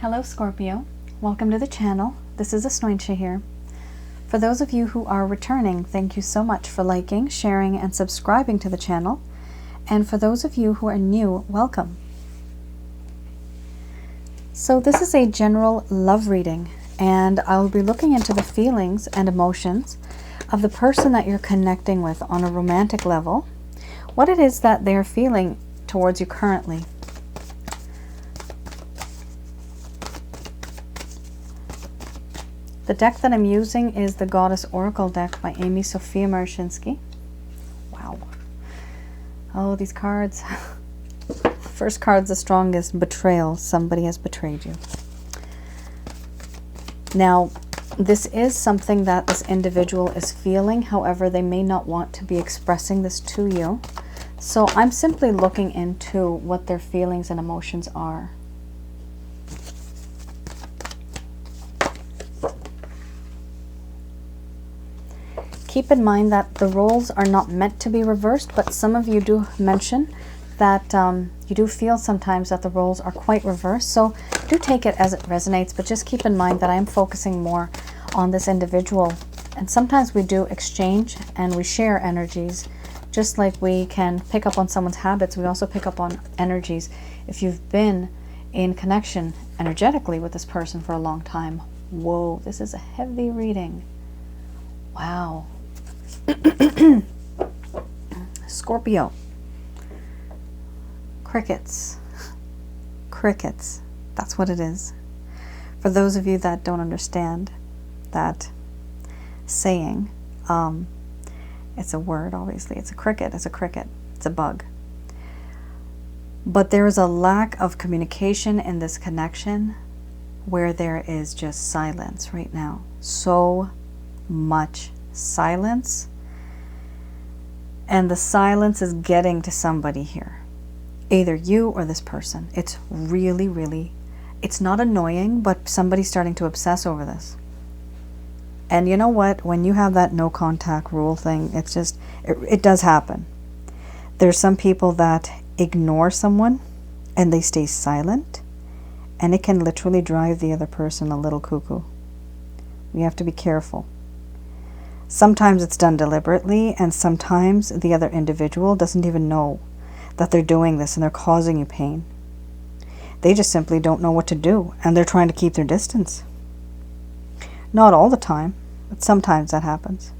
Hello Scorpio, welcome to the channel. This is Asnointia here. For those of you who are returning, thank you so much for liking, sharing, and subscribing to the channel. And for those of you who are new, welcome. So this is a general love reading, and I'll be looking into the feelings and emotions of the person that you're connecting with on a romantic level, what it is that they're feeling towards you currently. The deck that I'm using is the Goddess Oracle deck by Amy Sophia Marashinsky. Wow. Oh, these cards. First card's the strongest. Betrayal. Somebody has betrayed you. Now, this is something that this individual is feeling. However, they may not want to be expressing this to you. So I'm simply looking into what their feelings and emotions are. Keep in mind that the roles are not meant to be reversed, but some of you do mention that you do feel sometimes that the roles are quite reversed. So do take it as it resonates, but just keep in mind that I am focusing more on this individual. And sometimes we do exchange and we share energies. Just like we can pick up on someone's habits, we also pick up on energies. If you've been in connection energetically with this person for a long time. Whoa, this is a heavy reading. Wow. Scorpio. Crickets. Crickets. That's what it is. For those of you that don't understand that saying, it's a word, obviously. It's a cricket. It's a cricket. It's a bug. But there is a lack of communication in this connection where there is just silence right now. So much silence. And the silence is getting to somebody here. Either you or this person. It's really, really, it's not annoying, but somebody's starting to obsess over this. And you know what? When you have that no contact rule thing, it's just, it does happen. There's some people that ignore someone and they stay silent, and it can literally drive the other person a little cuckoo. We have to be careful. Sometimes it's done deliberately, and sometimes the other individual doesn't even know that they're doing this and they're causing you pain. They just simply don't know what to do, and they're trying to keep their distance. Not all the time, but sometimes that happens.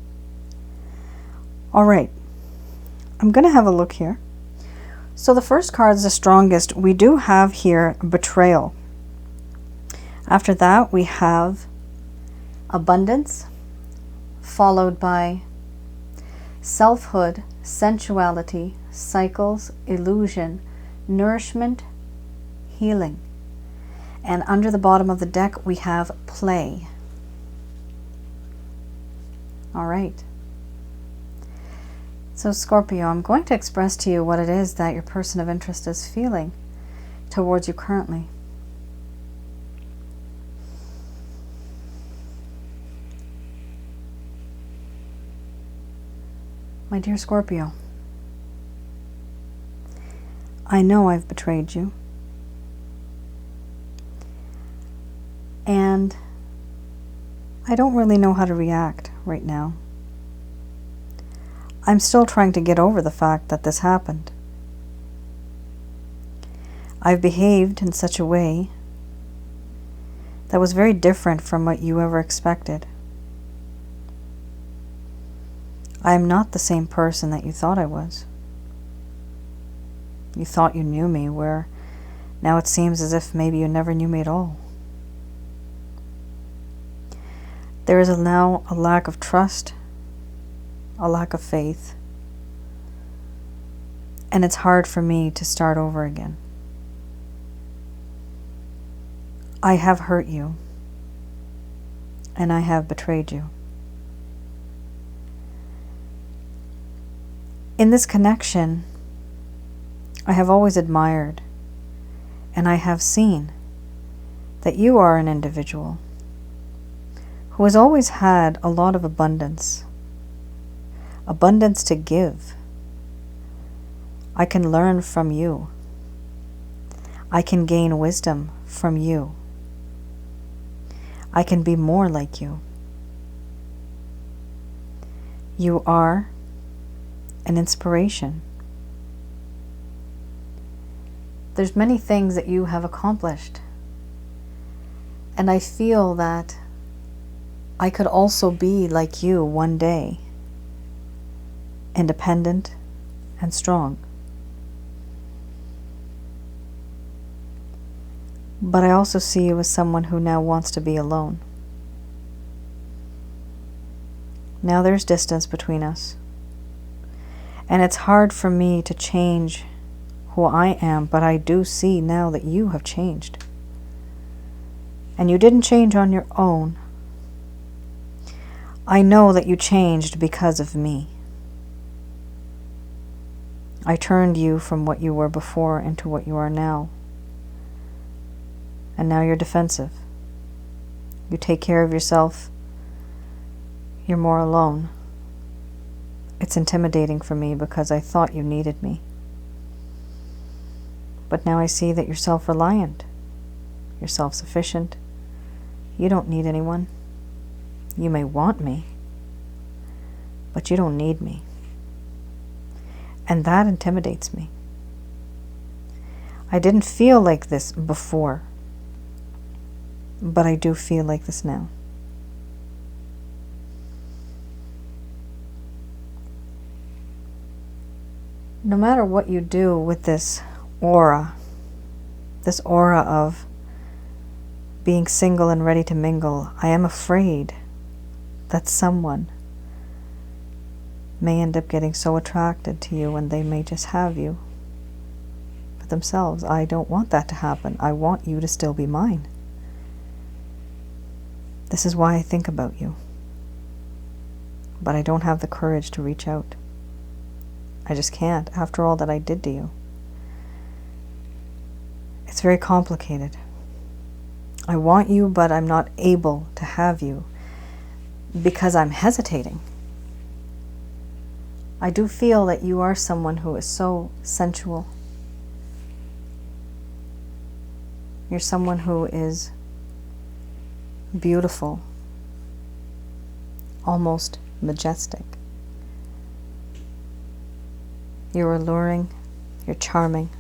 All right, I'm going to have a look here. So the first card is the strongest. We do have here betrayal. After that, we have abundance, followed by selfhood, sensuality, cycles, illusion, nourishment, healing. And under the bottom of the deck, we have play. All right. So Scorpio, I'm going to express to you what it is that your person of interest is feeling towards you currently. My dear Scorpio, I know I've betrayed you. And I don't really know how to react right now. I'm still trying to get over the fact that this happened. I've behaved in such a way that was very different from what you ever expected. I am not the same person that you thought I was. You thought you knew me, where now it seems as if maybe you never knew me at all. There is now a lack of trust, a lack of faith, and it's hard for me to start over again. I have hurt you, and I have betrayed you. In this connection, I have always admired, and I have seen that you are an individual who has always had a lot of abundance to give. I can learn from you. I can gain wisdom from you. I can be more like you. You are an inspiration. There's many things that you have accomplished. And I feel that I could also be like you one day, independent and strong. But I also see you as someone who now wants to be alone. Now there's distance between us. And it's hard for me to change who I am, but I do see now that you have changed. And you didn't change on your own. I know that you changed because of me. I turned you from what you were before into what you are now. And now you're defensive. You take care of yourself. You're more alone. It's intimidating for me because I thought you needed me. But now I see that you're self-reliant. You're self-sufficient. You don't need anyone. You may want me, but you don't need me. And that intimidates me. I didn't feel like this before, but I do feel like this now. No matter what you do with this aura of being single and ready to mingle, I am afraid that someone may end up getting so attracted to you and they may just have you for themselves. I don't want that to happen. I want you to still be mine. This is why I think about you. But I don't have the courage to reach out. I just can't, after all that I did to you. It's very complicated. I want you, but I'm not able to have you because I'm hesitating. I do feel that you are someone who is so sensual. You're someone who is beautiful, almost majestic. You're alluring, you're charming.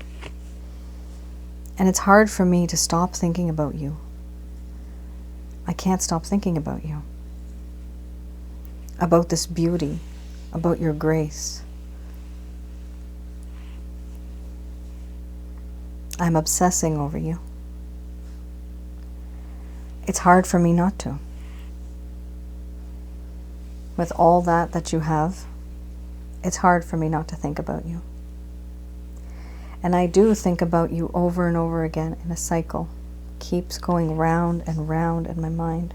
And it's hard for me to stop thinking about you. I can't stop thinking about you. About this beauty, about your grace. I'm obsessing over you. It's hard for me not to. With all that you have, it's hard for me not to think about you. And I do think about you over and over again in a cycle. Keeps going round and round in my mind.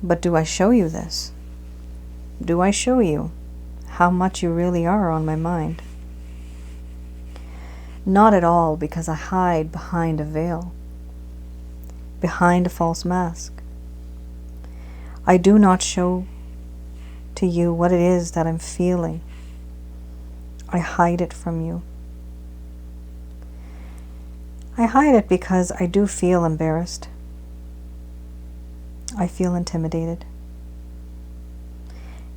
But do I show you this? Do I show you how much you really are on my mind? Not at all, because I hide behind a veil, behind a false mask. I do not show to you what it is that I'm feeling. I hide it from you. I hide it because I do feel embarrassed. I feel intimidated.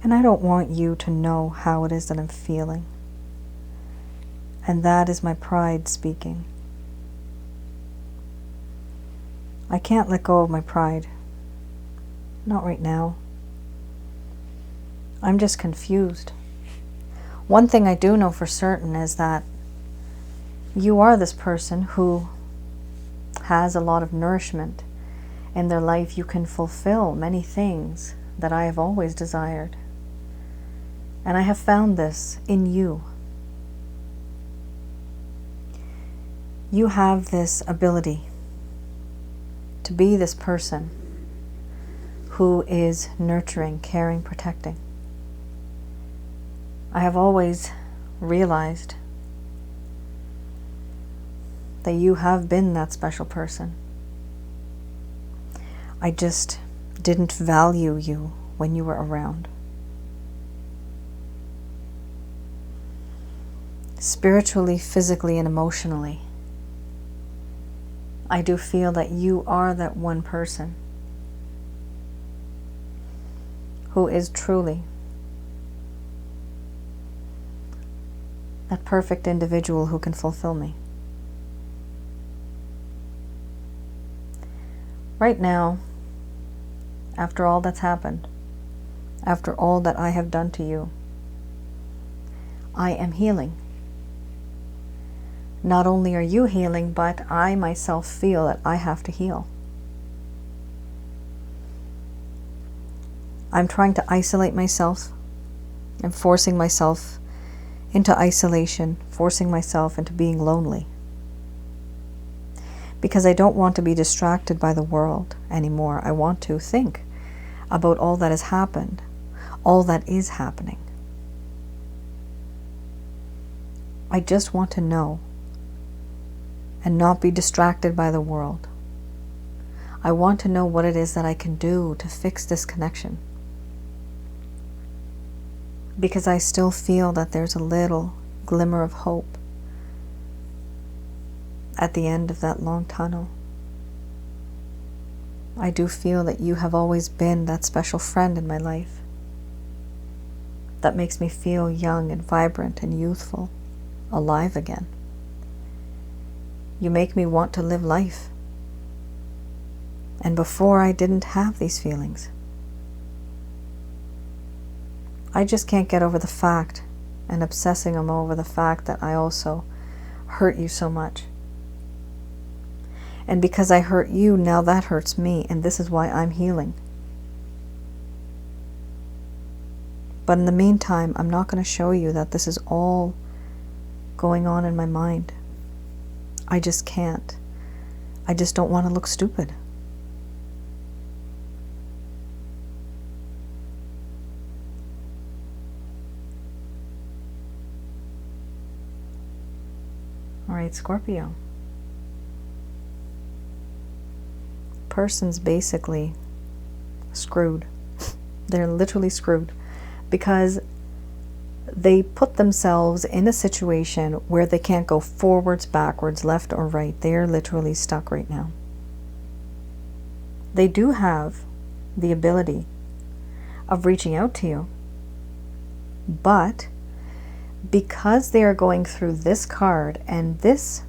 And I don't want you to know how it is that I'm feeling. And that is my pride speaking. I can't let go of my pride. Not right now. I'm just confused. One thing I do know for certain is that you are this person who has a lot of nourishment in their life. You can fulfill many things that I have always desired. And I have found this in you. You have this ability to be this person who is nurturing, caring, protecting. I have always realized that you have been that special person. I just didn't value you when you were around. Spiritually, physically, and emotionally, I do feel that you are that one person who is truly that perfect individual who can fulfill me. Right now, after all that's happened, after all that I have done to you, I am healing. Not only are you healing, but I myself feel that I have to heal. I'm trying to isolate myself and forcing myself into isolation, forcing myself into being lonely. Because I don't want to be distracted by the world anymore. I want to think about all that has happened, all that is happening. I just want to know and not be distracted by the world. I want to know what it is that I can do to fix this connection. Because I still feel that there's a little glimmer of hope at the end of that long tunnel. I do feel that you have always been that special friend in my life that makes me feel young and vibrant and youthful, alive again. You make me want to live life. And before I didn't have these feelings. I just can't get over the fact and obsessing over the fact that I also hurt you so much. And because I hurt you, now that hurts me, and this is why I'm healing. But in the meantime, I'm not going to show you that this is all going on in my mind. I just can't. I just don't want to look stupid. All right, Scorpio. Person's basically screwed. They're literally screwed because they put themselves in a situation where they can't go forwards, backwards, left or right. They're literally stuck right now. They do have the ability of reaching out to you, but because they are going through this card, and this,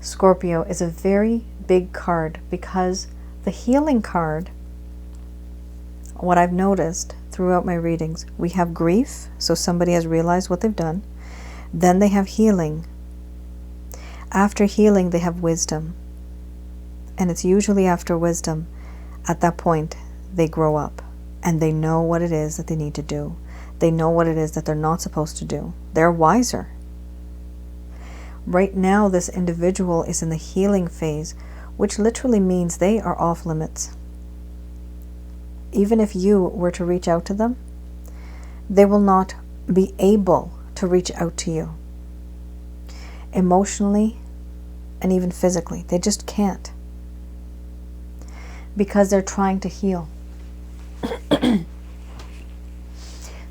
Scorpio, is a very big card, because the healing card, what I've noticed throughout my readings, we have grief, so somebody has realized what they've done. Then they have healing. After healing, they have wisdom. And it's usually after wisdom, at that point, they grow up and they know what it is that they need to do. They know what it is that they're not supposed to do. They're wiser. Right now, this individual is in the healing phase, which literally means they are off limits. Even if you were to reach out to them, they will not be able to reach out to you. Emotionally and even physically. They just can't. Because they're trying to heal.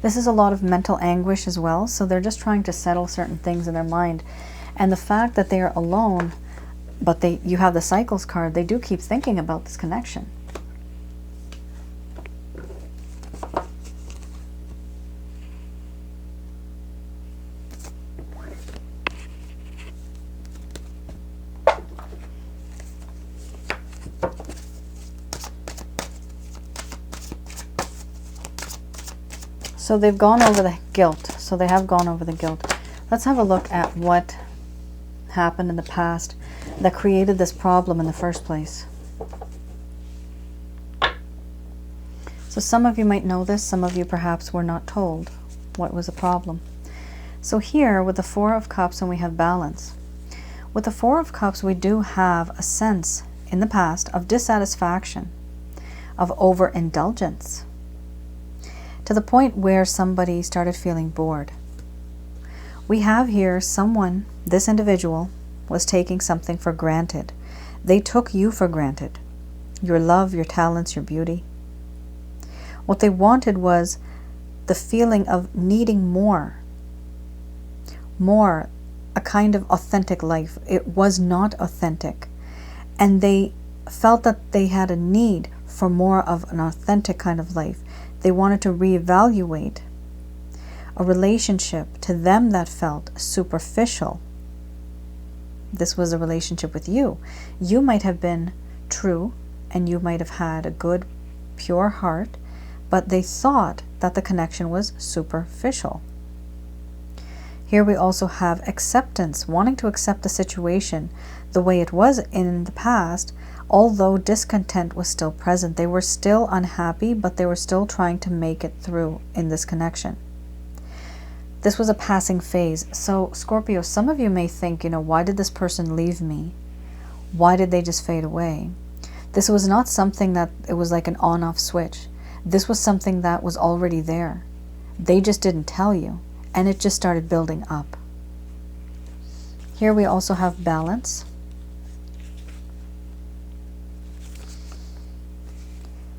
This is a lot of mental anguish as well, so they're just trying to settle certain things in their mind. And the fact that they are alone, but you have the Cycles card, they do keep thinking about this connection. So they've gone over the guilt. So they have gone over the guilt. Let's have a look at what happened in the past that created this problem in the first place. So some of you might know this. Some of you perhaps were not told what was the problem. So here with the Four of Cups, and we have balance. With the Four of Cups, we do have a sense in the past of dissatisfaction, of overindulgence, to the point where somebody started feeling bored. We have here someone, this individual, was taking something for granted. They took you for granted. Your love, your talents, your beauty. What they wanted was the feeling of needing more. More, a kind of authentic life. It was not authentic. And they felt that they had a need for more of an authentic kind of life. They wanted to reevaluate a relationship to them that felt superficial. This was a relationship with you. You might have been true and you might have had a good, pure heart, but they thought that the connection was superficial. Here we also have acceptance, wanting to accept the situation the way it was in the past, although discontent was still present. They were still unhappy, but they were still trying to make it through in this connection. This was a passing phase. So Scorpio, some of you may think, why did this person leave me? Why did they just fade away? This was not something that it was like an on-off switch. This was something that was already there. They just didn't tell you, and it just started building up. Here we also have balance.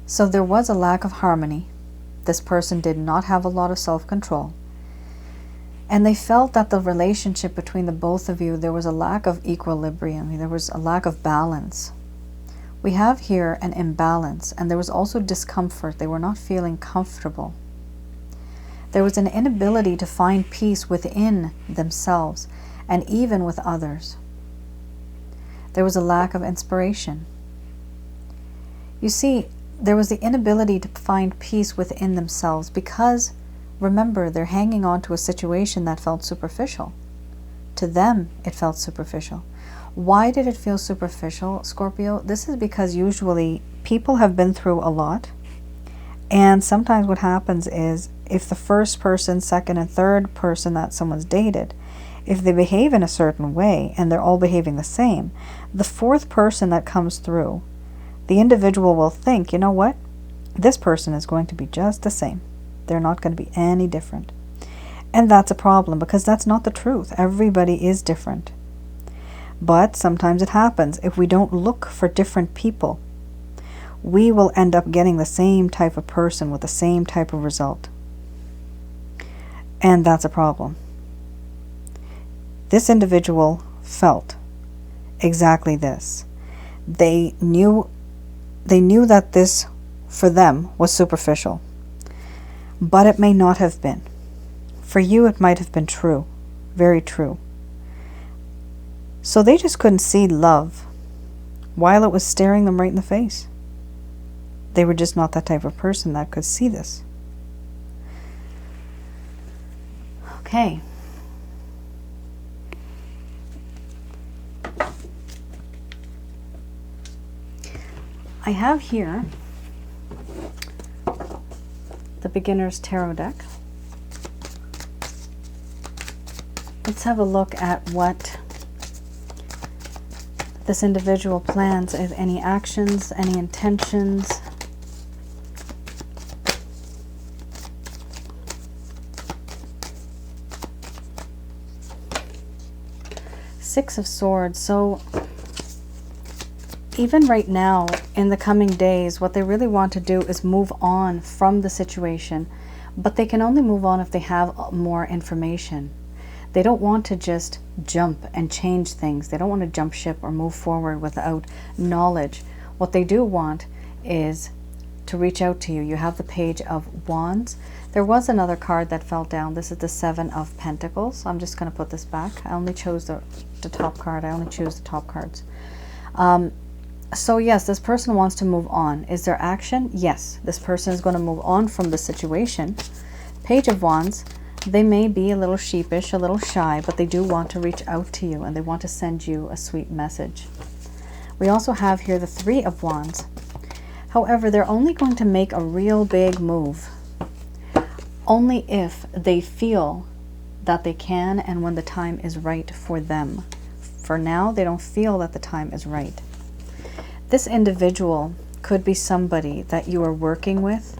So there was a lack of harmony. This person did not have a lot of self-control. And they felt that the relationship between the both of you, there was a lack of equilibrium. There was a lack of balance. We have here an imbalance, and there was also discomfort. They were not feeling comfortable. There was an inability to find peace within themselves and even with others. There was a lack of inspiration. You see, there was the inability to find peace within themselves because, remember, they're hanging on to a situation that felt superficial. To them, it felt superficial. Why did it feel superficial, Scorpio? This is because usually people have been through a lot. And sometimes what happens is if the first person, second, and third person that someone's dated, if they behave in a certain way and they're all behaving the same, the fourth person that comes through, the individual will think, you know what? This person is going to be just the same. They're not going to be any different. And that's a problem because that's not the truth. Everybody is different. But sometimes it happens. If we don't look for different people, we will end up getting the same type of person with the same type of result. And that's a problem. This individual felt exactly this. They knew that this, for them, was superficial. But it may not have been. For you, it might have been true. Very true. So they just couldn't see love while it was staring them right in the face. They were just not that type of person that could see this. Okay. I have here the Beginner's Tarot deck. Let's have a look at what this individual plans, if any actions, any intentions. Six of Swords. So even right now, in the coming days, what they really want to do is move on from the situation, but they can only move on if they have more information. They don't want to just jump and change things. They don't want to jump ship or move forward without knowledge. What they do want is to reach out to you. You have the Page of Wands. There was another card that fell down. This is the Seven of Pentacles. I'm just going to put this back. I only chose the top card. I only choose the top cards. So yes, this person wants to move on. Is there action? Yes, this person is going to move on from the situation. Page of Wands. They may be a little sheepish, a little shy, but they do want to reach out to you and they want to send you a sweet message. We also have here the Three of Wands. However, they're only going to make a real big move only if they feel that they can and when the time is right for them. For now, they don't feel that the time is right. This individual could be somebody that you are working with.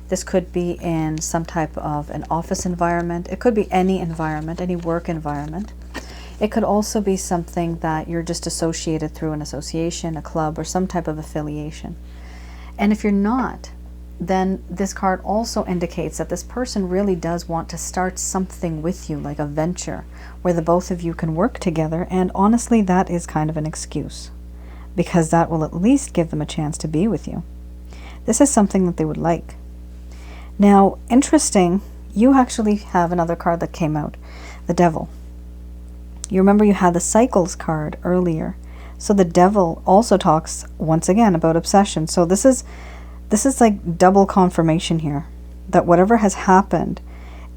This could be in some type of an office environment. It could be any environment, any work environment. It could also be something that you're just associated through an association, a club, or some type of affiliation. And if you're not, then this card also indicates that this person really does want to start something with you, like a venture, where the both of you can work together. And honestly, that is kind of an excuse. because that will at least give them a chance to be with you. This is something that they would like. Now, interesting, you actually have another card that came out, the Devil. You remember you had the Cycles card earlier. So the Devil also talks, once again, about obsession. So this is like double confirmation here, that whatever has happened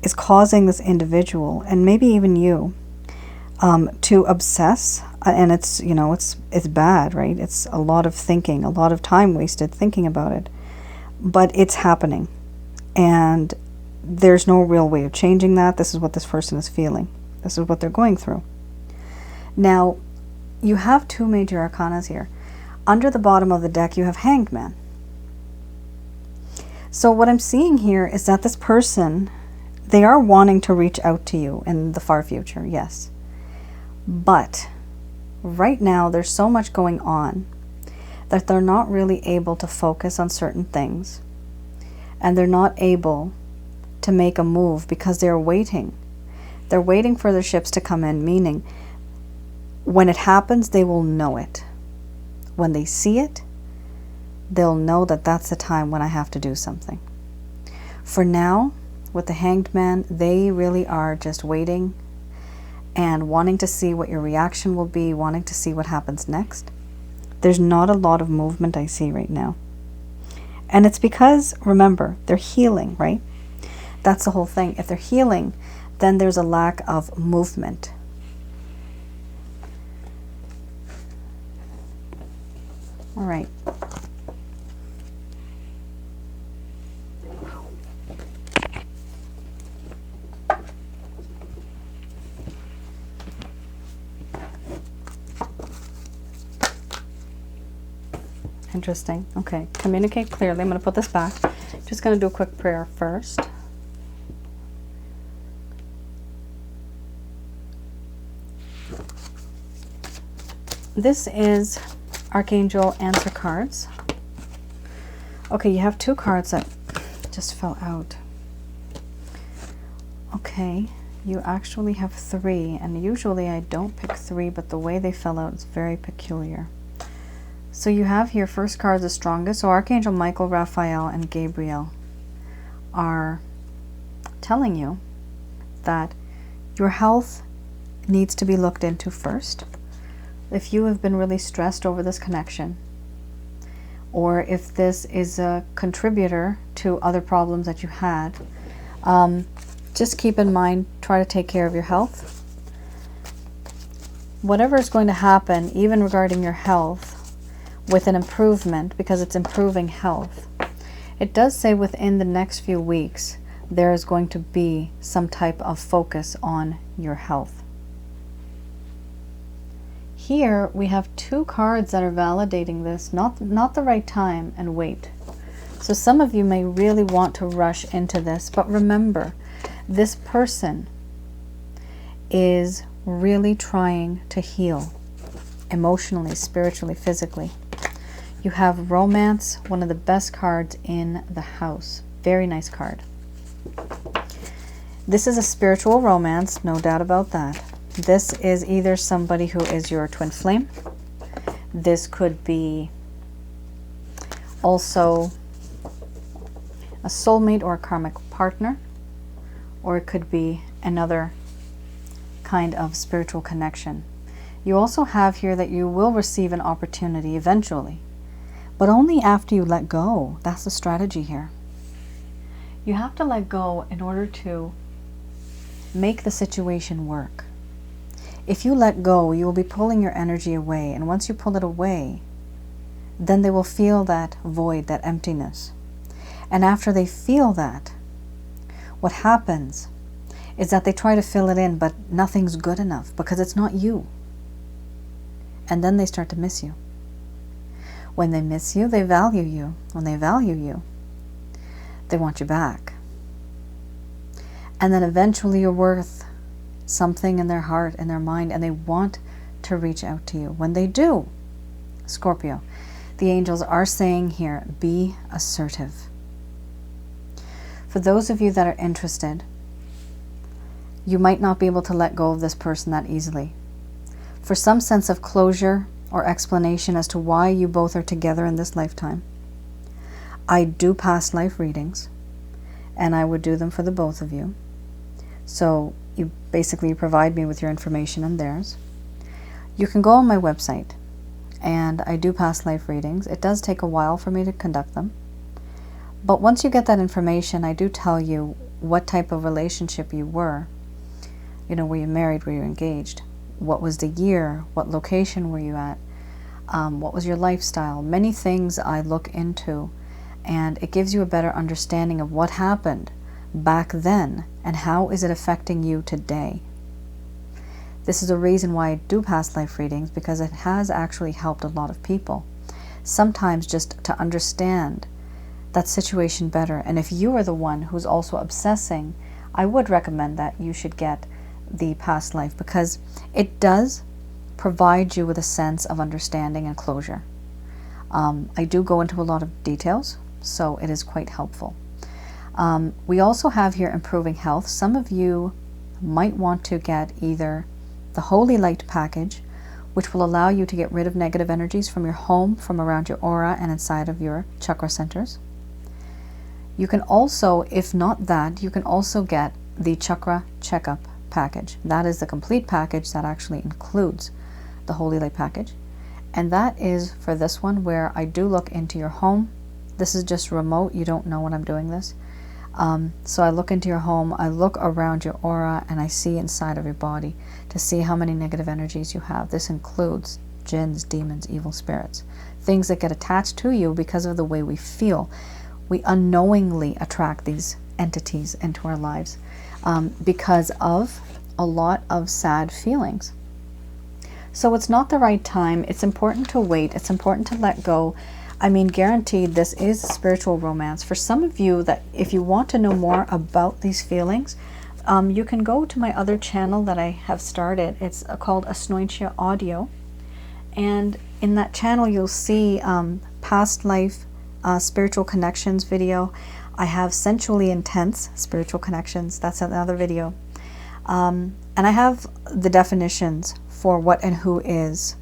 is causing this individual, and maybe even you, to obsess. And it's, you know, it's bad, right? It's a lot of thinking, a lot of time wasted thinking about it. But it's happening. And there's no real way of changing that. This is what this person is feeling. This is what they're going through. Now, you have two major arcanas here. Under the bottom of the deck, you have Hangman. So what I'm seeing here is that this person, they are wanting to reach out to you in the far future, yes. But right now, there's so much going on that they're not really able to focus on certain things. And they're not able to make a move because they're waiting. They're waiting for their ships to come in, meaning when it happens, they will know it. When they see it, they'll know that that's the time when I have to do something. For now, with the Hanged Man, they really are just waiting and wanting to see what your reaction will be, wanting to see what happens next. There's not a lot of movement I see right now. And it's because, remember, they're healing, right? That's the whole thing. If they're healing, then there's a lack of movement. All right. Interesting. Okay. Communicate clearly. I'm going to put this back. Just going to do a quick prayer first. This is Archangel Answer cards. Okay, you have two cards that just fell out. Okay, you actually have three, and usually I don't pick three, but the way they fell out is very peculiar. So you have here, first card, the strongest. So Archangel Michael, Raphael, and Gabriel are telling you that your health needs to be looked into first. If you have been really stressed over this connection, or if this is a contributor to other problems that you had, just keep in mind, try to take care of your health. Whatever is going to happen, even regarding your health, with an improvement, because it's improving health, it does say within the next few weeks, there is going to be some type of focus on your health. Here we have two cards that are validating this, not the right time, and wait. So some of you may really want to rush into this, but remember, this person is really trying to heal emotionally, spiritually, physically. You have Romance, one of the best cards in the house. Very nice card. This is a spiritual romance, no doubt about that. This is either somebody who is your twin flame. This could be also a soulmate or a karmic partner. Or it could be another kind of spiritual connection. You also have here that you will receive an opportunity eventually, but only after you let go. That's the strategy here. You have to let go in order to make the situation work. If you let go, you will be pulling your energy away, and once you pull it away, then they will feel that void, that emptiness. And after they feel that, what happens is that they try to fill it in, but nothing's good enough because it's not you. And then they start to miss you. When they miss you, they value you. When they value you, they want you back. And then eventually you're worth something in their heart and their mind, and they want to reach out to you. When they do, Scorpio, the angels are saying here, be assertive. For those of you that are interested, you might not be able to let go of this person that easily. For some sense of closure or explanation as to why you both are together in this lifetime. I do past life readings, and I would do them for the both of you. So you basically provide me with your information and theirs. You can go on my website, and I do past life readings. It does take a while for me to conduct them. But once you get that information, I do tell you what type of relationship you were. You know, were you married? Were you engaged? What was the year? What location were you at? What was your lifestyle? Many things I look into, and it gives you a better understanding of what happened back then and how is it affecting you today. This is a reason why I do past life readings, because it has actually helped a lot of people. Sometimes just to understand that situation better. And if you are the one who's also obsessing, I would recommend that you should get the past life, because it does provide you with a sense of understanding and closure. I do go into a lot of details, so it is quite helpful. We also have here improving health. Some of you might want to get either the Holy Light package, which will allow you to get rid of negative energies from your home, from around your aura and inside of your chakra centers. You can also, if not that, you can also get the chakra checkup package. That is the complete package that actually includes the Holy Light package. And that is for this one, where I do look into your home. This is just remote. You don't know when I'm doing this. So I look into your home, I look around your aura, and I see inside of your body to see how many negative energies you have. This includes jinns, demons, evil spirits, things that get attached to you because of the way we feel. We unknowingly attract these entities into our lives because of a lot of sad feelings. So it's not the right time. It's important to wait. It's important to let go. I mean, guaranteed, this is spiritual romance. For some of you, that if you want to know more about these feelings, you can go to my other channel that I have started. It's called Asnointia Audio. And in that channel, you'll see past life spiritual connections video. I have sensually intense spiritual connections. That's another video. And I have the definitions for what and who is.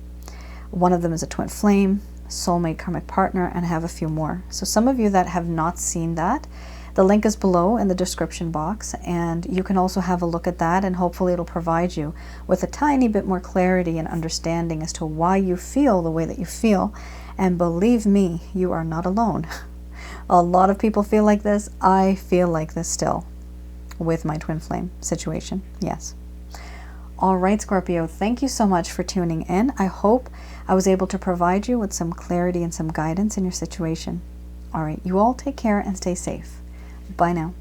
One of them is a twin flame, soulmate, karmic partner, and I have a few more. So some of you that have not seen that, the link is below in the description box, and you can also have a look at that, and hopefully it'll provide you with a tiny bit more clarity and understanding as to why you feel the way that you feel. And believe me, you are not alone. A lot of people feel like this. I feel like this still with my twin flame situation. Yes. All right, Scorpio, thank you so much for tuning in. I hope I was able to provide you with some clarity and some guidance in your situation. All right, you all take care and stay safe. Bye now.